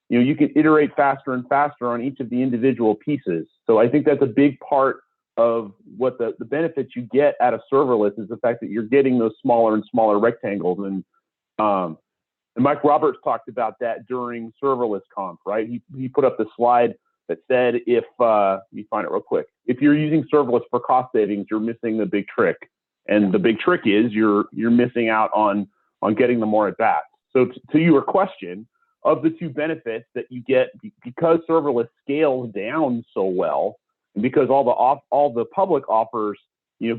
you can iterate faster and faster on each of the individual pieces. So I think that's a big part of what the benefits you get out of serverless is the fact that you're getting those smaller and smaller rectangles. And Mike Roberts talked about that during Serverless Conf, right? He put up the slide that said, let me find it real quick. If you're using serverless for cost savings, you're missing the big trick. And the big trick is you're missing out on getting the more at bats. So to your question, of the two benefits that you get because serverless scales down so well, and because all the public offers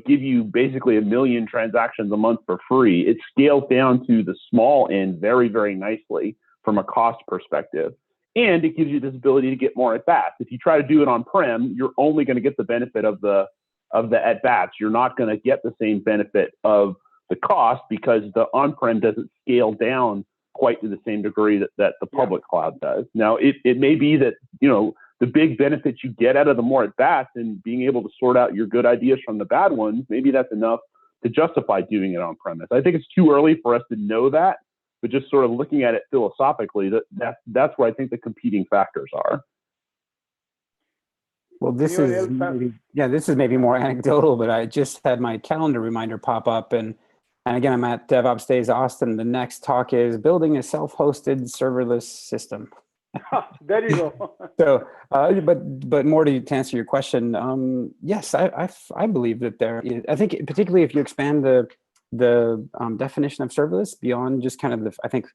give you basically 1 million transactions a month for free, it scales down to the small end very, very nicely from a cost perspective. And it gives you this ability to get more at bats. If you try to do it on-prem, you're only going to get the benefit of the of the at-bats. You're not going to get the same benefit of the cost because the on-prem doesn't scale down quite to the same degree that the public cloud does. Now, it may be that, the big benefits you get out of the more at-bats and being able to sort out your good ideas from the bad ones, maybe that's enough to justify doing it on premise. I think it's too early for us to know that, but just sort of looking at it philosophically, that's where I think the competing factors are. Well, this is maybe more anecdotal, but I just had my calendar reminder pop up, and again, I'm at DevOps Days Austin. The next talk is building a self-hosted serverless system. There you go. So, but more to answer your question, yes, I believe that there is. I think particularly if you expand the definition of serverless beyond just kind of I think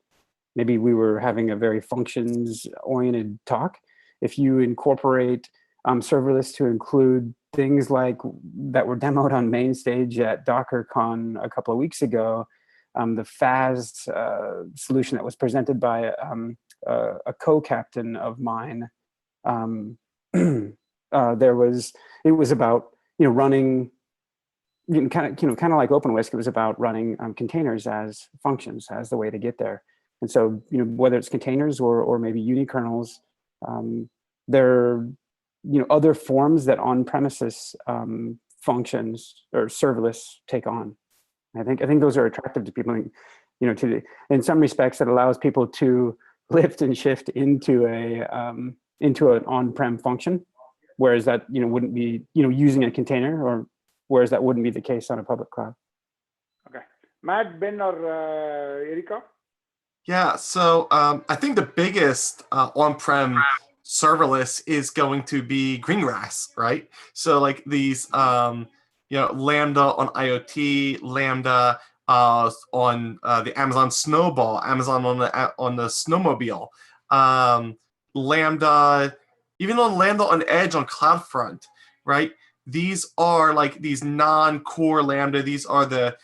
maybe we were having a very functions-oriented talk. If you incorporate serverless to include things like that were demoed on main stage at DockerCon a couple of weeks ago, the FAS solution that was presented by a co-captain of mine. It was about running kind of like OpenWhisk. It was about running containers as functions as the way to get there. And so whether it's containers or maybe unikernels, there other forms that on-premises functions or serverless take on. I think those are attractive to people. In some respects, it allows people to lift and shift into an on-prem function, whereas that wouldn't be using a container, or whereas that wouldn't be the case on a public cloud. Okay, Matt, Ben, or Erica? Yeah, so I think the biggest on-prem serverless is going to be Greengrass, right? So like these, Lambda on IoT, Lambda on the Amazon Snowball, Amazon on the Snowmobile, Lambda, even on Lambda on Edge on CloudFront, right? These are like these non-core Lambda. These are the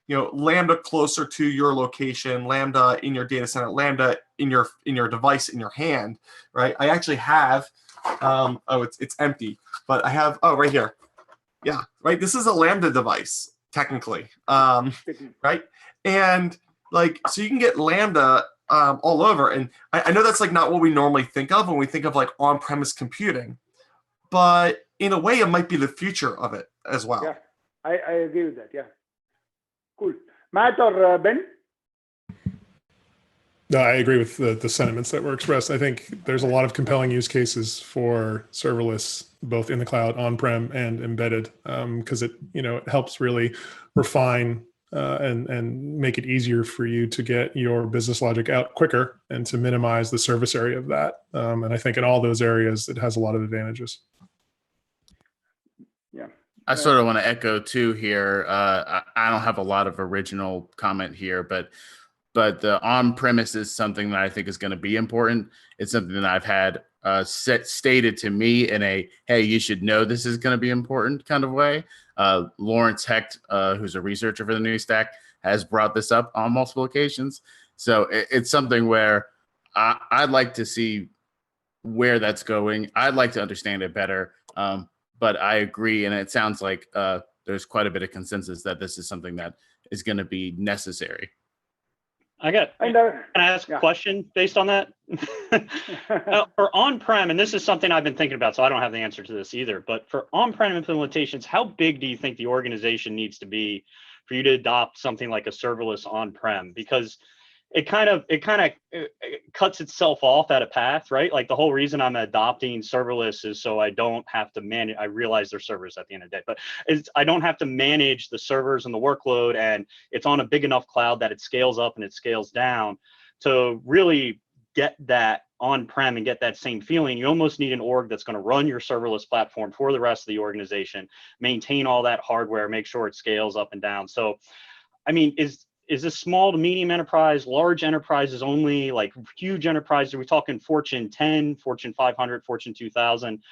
Lambda closer to your location, Lambda in your data center, Lambda in your device in your hand, right? I actually have, it's empty, but I have, right here. Yeah, right. This is a Lambda device, technically, right? And so you can get Lambda all over. And I know that's like not what we normally think of when we think of like on-premise computing, but in a way it might be the future of it as well. Yeah, I agree with that. Yeah. Cool. Matt or Ben? No, I agree with the sentiments that were expressed. I think there's a lot of compelling use cases for serverless, both in the cloud, on-prem, and embedded, because it helps really refine and make it easier for you to get your business logic out quicker and to minimize the service area of that. And I think in all those areas, it has a lot of advantages. Yeah. I sort of want to echo too here. I don't have a lot of original comment here, but the on-premise is something that I think is going to be important. It's something that I've had stated to me in a, hey, you should know this is going to be important kind of way. Lawrence Hecht, who's a researcher for the New Stack, has brought this up on multiple occasions. So it's something where I'd like to see where that's going. I'd like to understand it better. But I agree, and it sounds like there's quite a bit of consensus that this is something that is going to be necessary. Can I ask a question based on that? For on-prem, and this is something I've been thinking about, so I don't have the answer to this either, but for on-prem implementations, how big do you think the organization needs to be for you to adopt something like a serverless on-prem? Because it kind of cuts itself off at a path, right? Like the whole reason I'm adopting serverless is so I don't have to manage. I realize they're servers at the end of the day, but I don't have to manage the servers and the workload, and it's on a big enough cloud that it scales up and it scales down. To really get that on-prem and get that same feeling, you almost need an org that's going to run your serverless platform for the rest of the organization, maintain all that hardware, make sure it scales up and down. So, I mean, is this small to medium enterprise, large enterprises only, like huge enterprises? Are we talking Fortune 10, Fortune 500, Fortune 2000?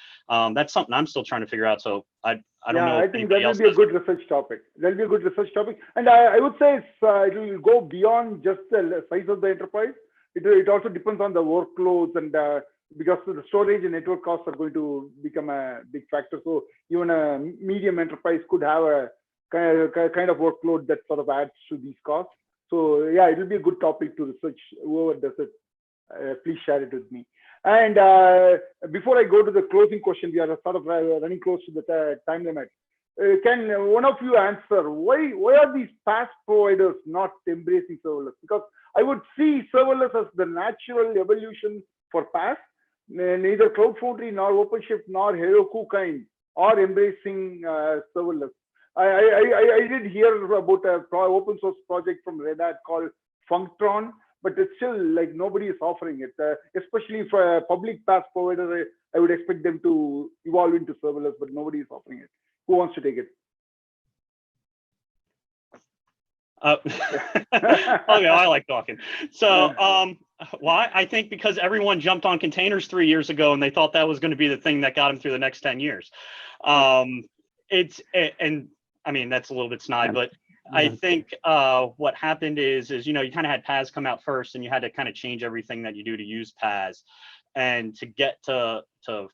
That's something I'm still trying to figure out. So I don't know. I think that will be a good research topic. That'll be a good research topic. And I would say it will go beyond just the size of the enterprise. It also depends on the workloads and the because the storage and network costs are going to become a big factor. So even a medium enterprise could have a kind of workload that sort of adds to these costs. So yeah, it will be a good topic to research. Whoever does it, please share it with me. And before I go to the closing question, we are sort of running close to the time limit. Can one of you answer why are these PaaS providers not embracing serverless? Because I would see serverless as the natural evolution for PaaS. Neither Cloud Foundry nor OpenShift nor Heroku kind are embracing serverless. I did hear about a open source project from Red Hat called Functron, but it's still like nobody is offering it. Especially for a public PaaS provider, I would expect them to evolve into serverless, but nobody is offering it. Who wants to take it? Okay, I like talking. So, why? I think because everyone jumped on containers 3 years ago and they thought that was going to be the thing that got them through the next 10 years. And I mean, that's a little bit snide, but I think what happened is you know, you kind of had PaaS come out first and you had to kind of change everything that you do to use PaaS. And to get to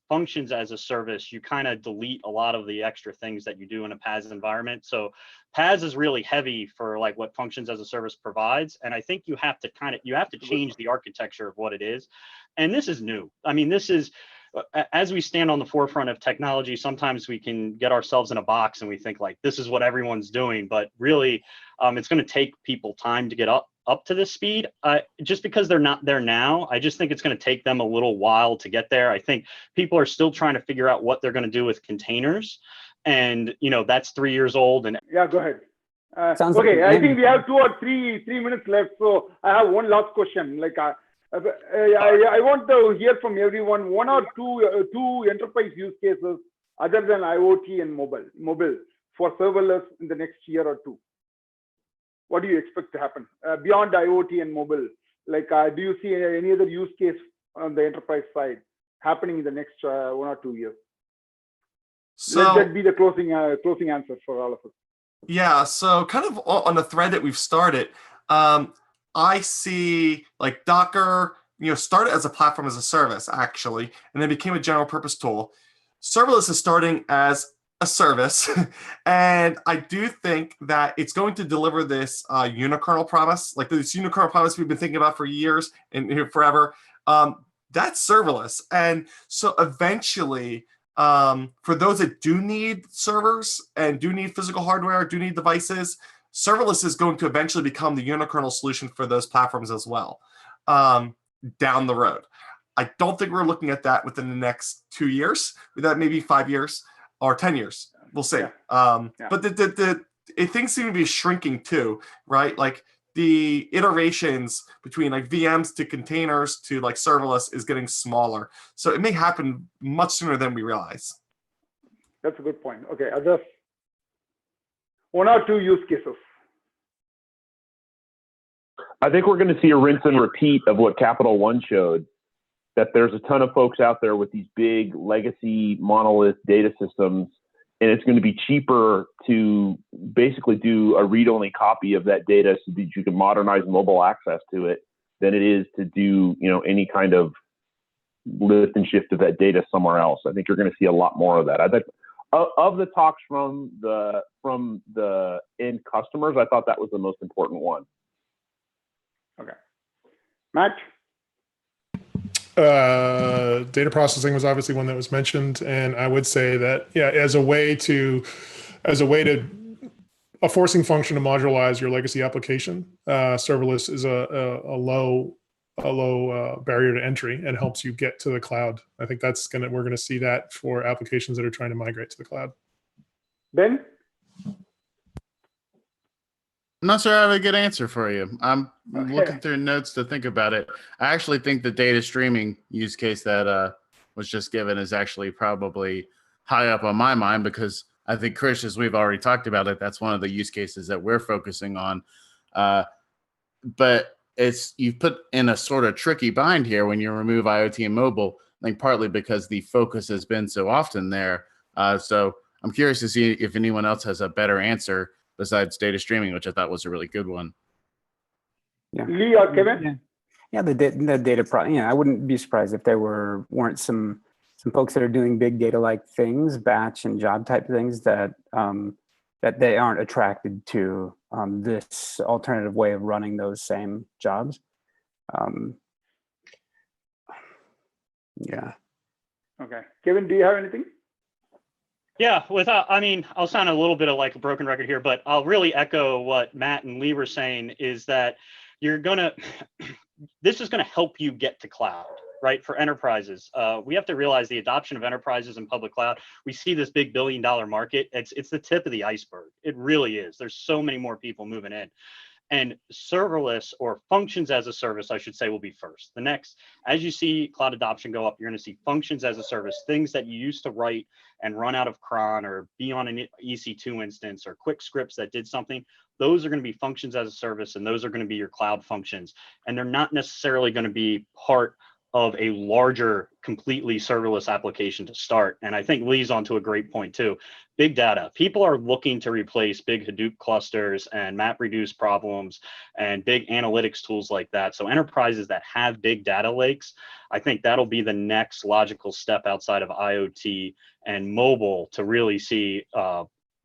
functions as a service, you kind of delete a lot of the extra things that you do in a PaaS environment. So PaaS is really heavy for like what functions as a service provides. And I think you have to change the architecture of what it is. And this is new. I mean, this is, as we stand on the forefront of technology, sometimes we can get ourselves in a box and we think like, this is what everyone's doing, but really it's going to take people time to get up to this speed. Just because they're not there now, I just think it's going to take them a little while to get there. I think people are still trying to figure out what they're going to do with containers. And, you know, that's 3 years old. And yeah, go ahead. Sounds okay, like I think we have 2 or 3 minutes left. So I have one last question. Like, I want to hear from everyone 1 or 2 enterprise use cases other than IoT and mobile for serverless in the next year or 2. What do you expect to happen beyond IoT and mobile? Like, do you see any other use case on the enterprise side happening in the next 1 or 2 years? So let that be the closing answer for all of us. Yeah, so kind of on the thread that we've started, I see like Docker, you know, started as a platform as a service actually, and then became a general purpose tool. Serverless is starting as a service, and I do think that it's going to deliver this unikernel promise, like this unikernel promise we've been thinking about for years and forever. That's serverless, and so eventually, for those that do need servers and do need physical hardware, do need devices, serverless is going to eventually become the unikernel solution for those platforms as well, down the road. I don't think we're looking at that within the next 2 years. That maybe 5 years or 10 years. We'll see. Yeah. But things seem to be shrinking too, right? Like the iterations between like VMs to containers to like serverless is getting smaller. So it may happen much sooner than we realize. That's a good point. Okay, others? 1 or 2 use cases. I think we're going to see a rinse and repeat of what Capital One showed, that there's a ton of folks out there with these big legacy monolith data systems, and it's going to be cheaper to basically do a read-only copy of that data so that you can modernize mobile access to it than it is to do, you know, any kind of lift and shift of that data somewhere else. I think you're going to see a lot more of that. I think of the talks from the end customers, I thought that was the most important one. Okay, Matt. Data processing was obviously one that was mentioned, and I would say that as a way to a forcing function to modularize your legacy application, serverless is a low barrier to entry and helps you get to the cloud. I think we're gonna see that for applications that are trying to migrate to the cloud. Ben? I'm not sure I have a good answer for you. I'm looking through notes to think about it. I actually think the data streaming use case that was just given is actually probably high up on my mind, because I think, Krish, as we've already talked about it, that's one of the use cases that we're focusing on. But you've put in a sort of tricky bind here when you remove IoT and mobile, I think partly because the focus has been so often there. So I'm curious to see if anyone else has a better answer besides data streaming, which I thought was a really good one. Yeah. Lee or Kevin? Yeah, the data I wouldn't be surprised if there weren't some folks that are doing big data like things, batch and job type things that that they aren't attracted to this alternative way of running those same jobs. Yeah. Okay, Kevin, do you have anything? Yeah, I mean, I'll sound a little bit of like a broken record here, but I'll really echo what Matt and Lee were saying, is that this is gonna help you get to cloud, right? For enterprises, we have to realize the adoption of enterprises in public cloud. We see this big billion-dollar market. It's the tip of the iceberg. It really is. There's so many more people moving in. And serverless, or functions as a service, I should say, will be first. The next, as you see cloud adoption go up, you're going to see functions as a service, things that you used to write and run out of cron or be on an EC2 instance or quick scripts that did something. Those are going to be functions as a service, and those are going to be your cloud functions. And they're not necessarily going to be part of a larger, completely serverless application to start. And I think Lee's onto a great point too. Big data. People are looking to replace big Hadoop clusters and MapReduce problems and big analytics tools like that. So enterprises that have big data lakes, I think that'll be the next logical step outside of IoT and mobile to really see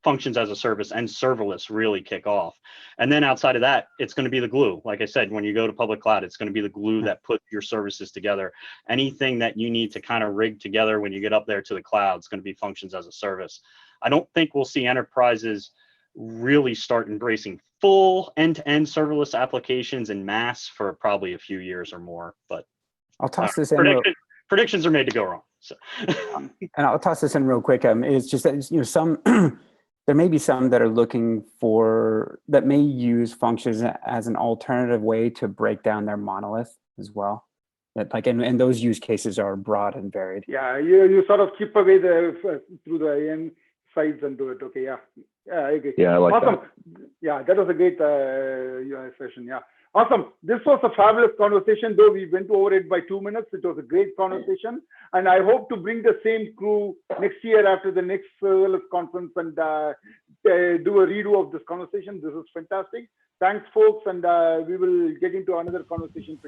functions as a service and serverless really kick off. And then outside of that, it's going to be the glue. Like I said, when you go to public cloud, it's going to be the glue that puts your services together. Anything that you need to kind of rig together when you get up there to the cloud, it's going to be functions as a service. I don't think we'll see enterprises really start embracing full end-to-end serverless applications in mass for probably a few years or more. But I'll toss this in. Predictions are made to go wrong. So. And I'll toss this in real quick. It's just that, some there may be some that are looking that may use functions as an alternative way to break down their monolith as well. That and those use cases are broad and varied. Yeah, you sort of chip away through the end sides and do it. Okay, yeah, I agree. Yeah, I like awesome. that. Yeah, that was a great session. Yeah, awesome. This was a fabulous conversation, though we went over it by 2 minutes. It was a great conversation, and I hope to bring the same crew next year after the next Serverless Conference and do a redo of this conversation. This is fantastic. Thanks, folks, and we will get into another conversation.